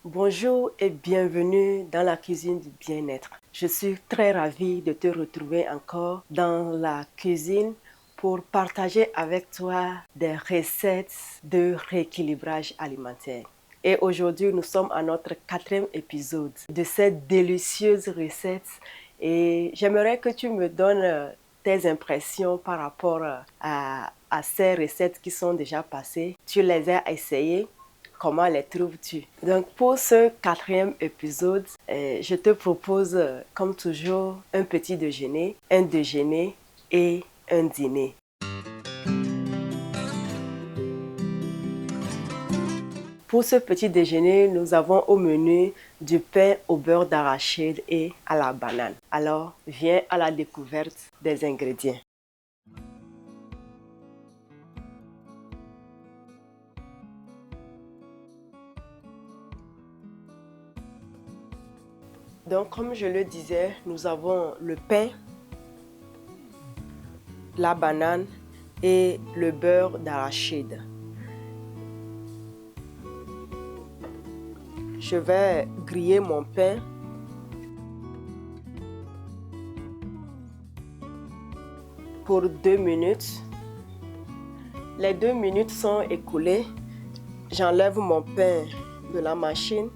Bonjour et bienvenue dans la cuisine du bien-être. Je suis très ravie de te retrouver encore dans la cuisine pour partager avec toi des recettes de rééquilibrage alimentaire. Et aujourd'hui, nous sommes à notre 4e épisode de cette délicieuse recette et j'aimerais que tu me donnes tes impressions par rapport à ces recettes qui sont déjà passées. Tu les as essayées? Comment les trouves-tu? Donc pour ce 4e épisode, je te propose comme toujours un petit déjeuner, un déjeuner et un dîner. Pour ce petit déjeuner, nous avons au menu du pain au beurre d'arachide et à la banane. Alors, viens à la découverte des ingrédients. Donc, comme je le disais, nous avons le pain, la banane et le beurre d'arachide. Je vais griller mon pain. Pour 2 minutes. Les 2 minutes sont écoulées. J'enlève mon pain de la machine.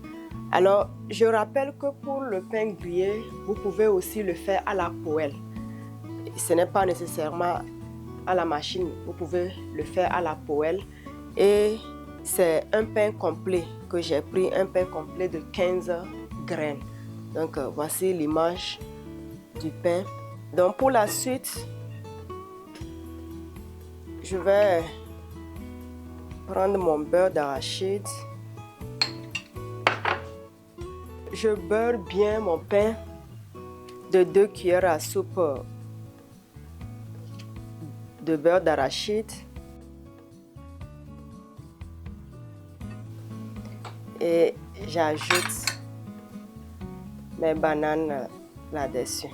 Alors, je rappelle que pour le pain grillé, vous pouvez aussi le faire à la poêle. Ce n'est pas nécessairement à la machine, vous pouvez le faire à la poêle. Et c'est un pain complet que j'ai pris, un pain complet de 15 graines. Donc, voici l'image du pain. Donc, pour la suite, je vais prendre mon beurre d'arachide. Je beurre bien mon pain de 2 cuillères à soupe de beurre d'arachide. Et j'ajoute mes bananes là-dessus.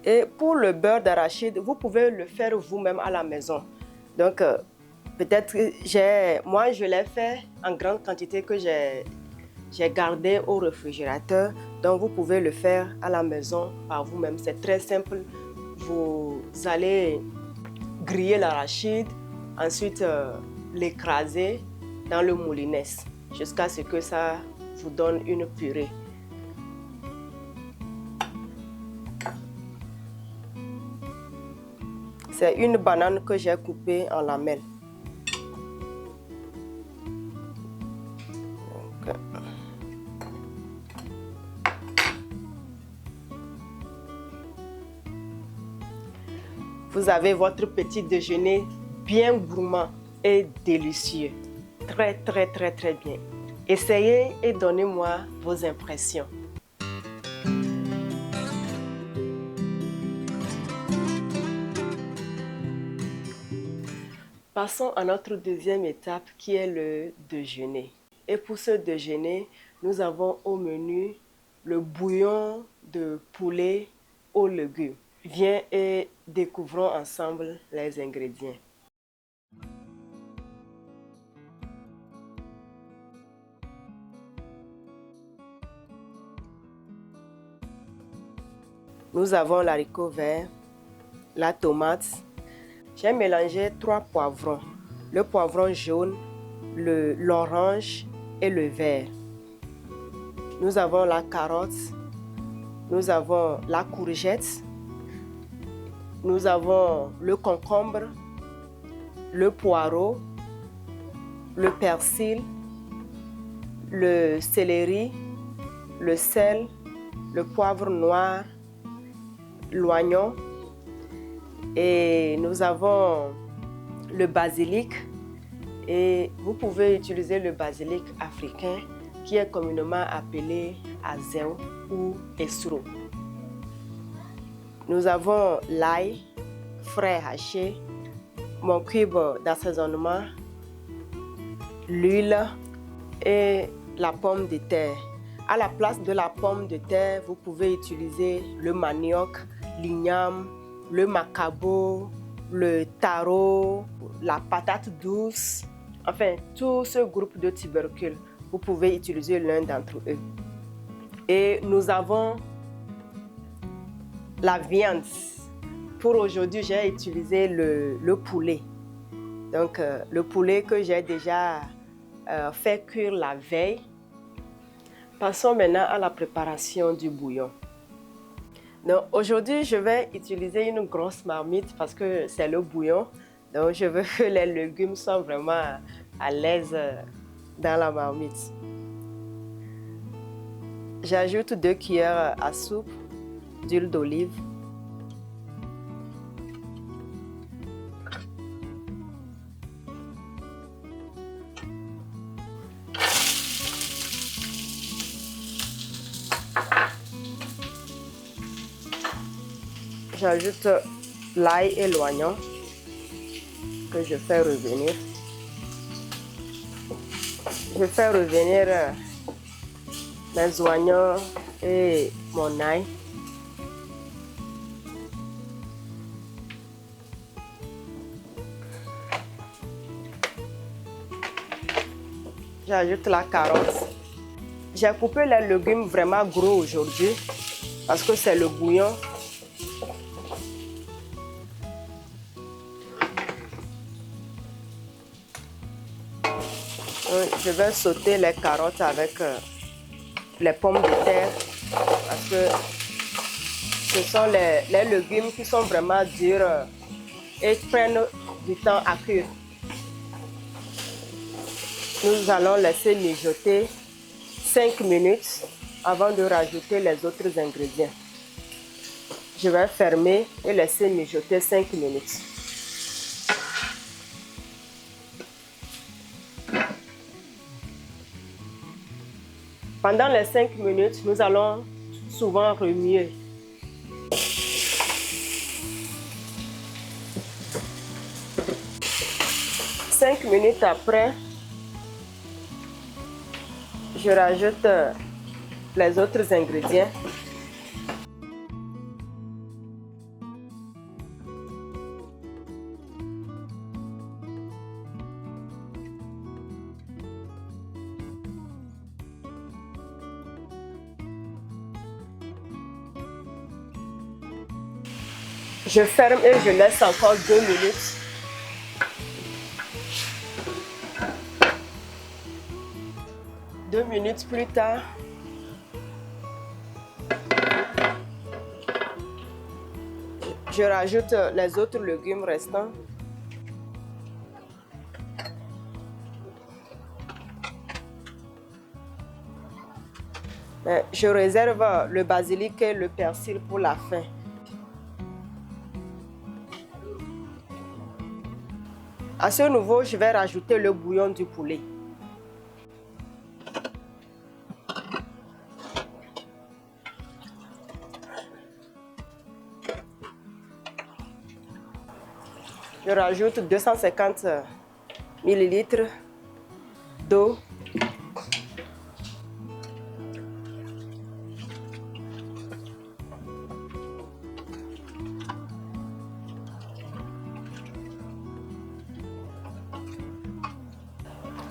Et pour le beurre d'arachide, vous pouvez le faire vous-même à la maison. Donc, peut-être moi, je l'ai fait en grande quantité que j'ai gardé au réfrigérateur. Donc, vous pouvez le faire à la maison par vous-même. C'est très simple. Vous allez griller l'arachide, ensuite l'écraser dans le moulinès jusqu'à ce que ça vous donne une purée. C'est une banane que j'ai coupée en lamelles. Vous avez votre petit déjeuner bien gourmand et délicieux. Très, très, très, très bien. Essayez et donnez-moi vos impressions. Passons à notre deuxième étape qui est le déjeuner. Et pour ce déjeuner, nous avons au menu le bouillon de poulet aux légumes. Viens et découvrons ensemble les ingrédients. Nous avons l'haricot vert, la tomate. J'ai mélangé 3 poivrons, le poivron jaune, l'orange et le vert. Nous avons la carotte, nous avons la courgette, nous avons le concombre, le poireau, le persil, le céleri, le sel, le poivre noir, l'oignon et nous avons le basilic et vous pouvez utiliser le basilic africain qui est communément appelé azéo ou esro. Nous avons l'ail frais haché, mon cube d'assaisonnement, l'huile et la pomme de terre. À la place de la pomme de terre, vous pouvez utiliser le manioc, l'igname, le macabo, le taro, la patate douce, enfin tout ce groupe de tubercules. Vous pouvez utiliser l'un d'entre eux. Et nous avons la viande. Pour aujourd'hui, j'ai utilisé le poulet. Donc, le poulet que j'ai déjà fait cuire la veille. Passons maintenant à la préparation du bouillon. Donc, aujourd'hui, je vais utiliser une grosse marmite parce que c'est le bouillon. Donc, je veux que les légumes soient vraiment à l'aise dans la marmite. J'ajoute 2 cuillères à soupe d'huile d'olive. J'ajoute l'ail et l'oignon que je fais revenir. Je fais revenir mes oignons et mon ail. J'ajoute la carotte. J'ai coupé les légumes vraiment gros aujourd'hui parce que c'est le bouillon. Je vais sauter les carottes avec les pommes de terre parce que ce sont les légumes qui sont vraiment durs et prennent du temps à cuire. Nous allons laisser mijoter 5 minutes avant de rajouter les autres ingrédients. Je vais fermer et laisser mijoter 5 minutes. Pendant les 5 minutes, nous allons souvent remuer. Cinq minutes après, je rajoute les autres ingrédients. Je ferme et je laisse encore 2 minutes. Deux minutes plus tard, je rajoute les autres légumes restants. Je réserve le basilic et le persil pour la fin. À ce niveau, je vais rajouter le bouillon du poulet. Je rajoute 250 ml d'eau.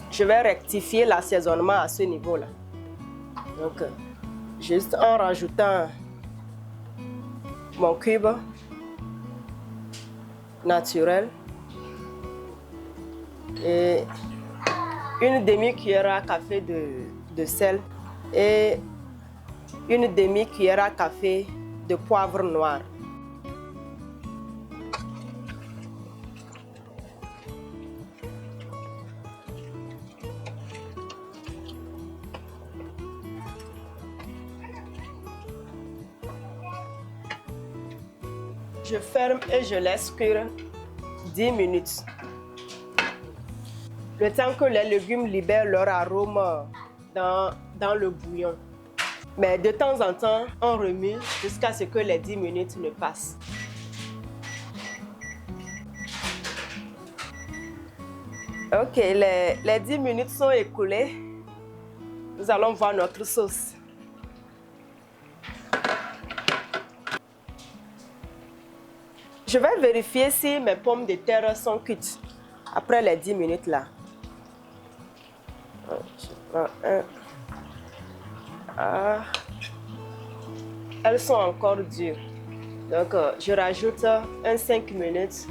Je vais rectifier l'assaisonnement à ce niveau-là. Donc, juste en rajoutant mon cube naturel et une demi-cuillère à café de sel et une demi-cuillère à café de poivre noir. Je ferme et je laisse cuire 10 minutes. Le temps que les légumes libèrent leur arôme dans le bouillon. Mais de temps en temps, on remue jusqu'à ce que les 10 minutes ne passent. Ok, les 10 minutes sont écoulées. Nous allons voir notre sauce. Je vais vérifier si mes pommes de terre sont cuites après les 10 minutes là. Je prends un. Ah. Elles sont encore dures. Donc, je rajoute un 5 minutes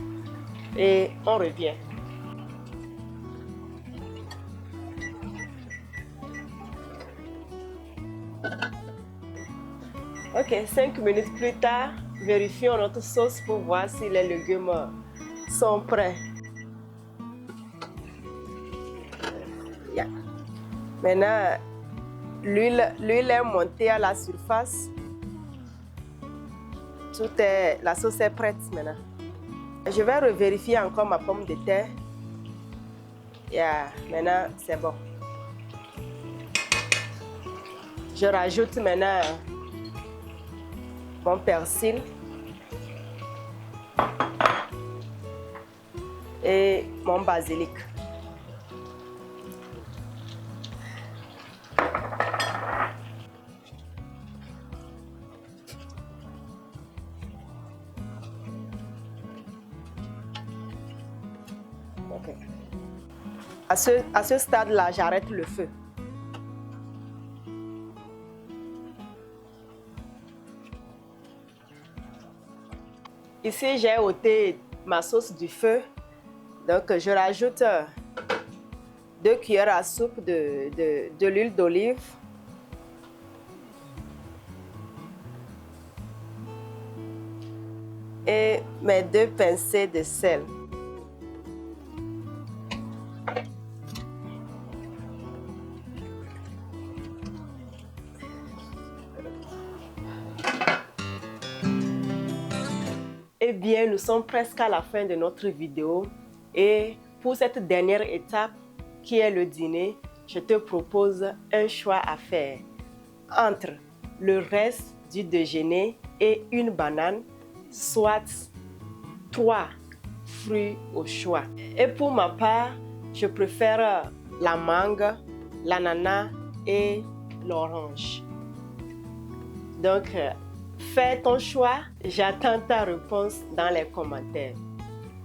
et on revient. Ok, 5 minutes plus tard, vérifions notre sauce pour voir si les légumes sont prêts. Yeah. Maintenant, l'huile est montée à la surface. La sauce est prête maintenant. Je vais revérifier encore ma pomme de terre. Yeah, maintenant, c'est bon. Je rajoute maintenant mon persil et mon basilic. Okay. À ce stade-là, j'arrête le feu. Ici, j'ai ôté ma sauce du feu. Donc, je rajoute 2 cuillères à soupe de l'huile d'olive. Et mes 2 pincées de sel. Eh bien, nous sommes presque à la fin de notre vidéo et pour cette dernière étape qui est le dîner, je te propose un choix à faire entre le reste du déjeuner et une banane, soit 3 fruits au choix. Et pour ma part, je préfère la mangue, l'ananas et l'orange. Donc, fais ton choix, j'attends ta réponse dans les commentaires.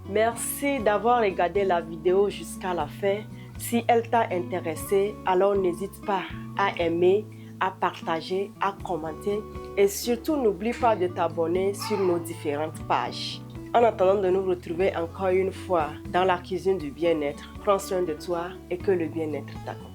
Merci d'avoir regardé la vidéo jusqu'à la fin. Si elle t'a intéressé, alors n'hésite pas à aimer, à partager, à commenter et surtout n'oublie pas de t'abonner sur nos différentes pages. En attendant de nous retrouver encore une fois dans la cuisine du bien-être, prends soin de toi et que le bien-être t'accompagne.